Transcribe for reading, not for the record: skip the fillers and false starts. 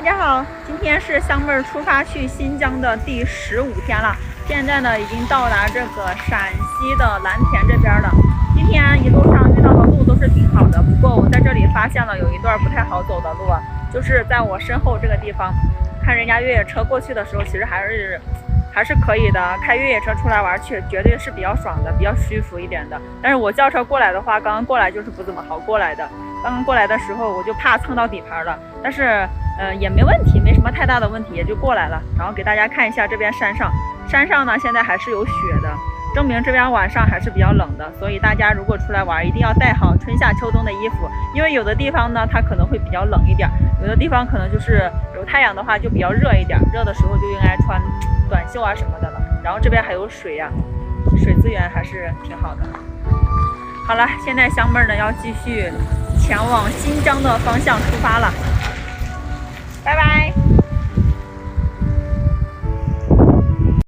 大家好，今天是香妹儿出发去新疆的第15天了。现在呢，已经到达这个陕西的蓝田这边了。今天一路上遇到的路都是挺好的，不过我在这里发现了有一段不太好走的路啊，就是在我身后这个地方，看人家越野车过去的时候，其实还是可以的。开越野车出来玩去，绝对是比较爽的，比较舒服一点的。但是我轿车过来的话，刚刚过来就是不怎么好过来的。刚刚过来的时候，我就怕蹭到底盘了，但是也没问题，没什么太大的问题，也就过来了。然后给大家看一下这边山上呢，现在还是有雪的，证明这边晚上还是比较冷的。所以大家如果出来玩，一定要带好春夏秋冬的衣服，因为有的地方呢它可能会比较冷一点，有的地方可能就是有太阳的话就比较热一点，热的时候就应该穿短袖啊什么的了。然后这边还有水呀，水资源还是挺好的。好了，现在香妹儿呢要继续前往新疆的方向出发了。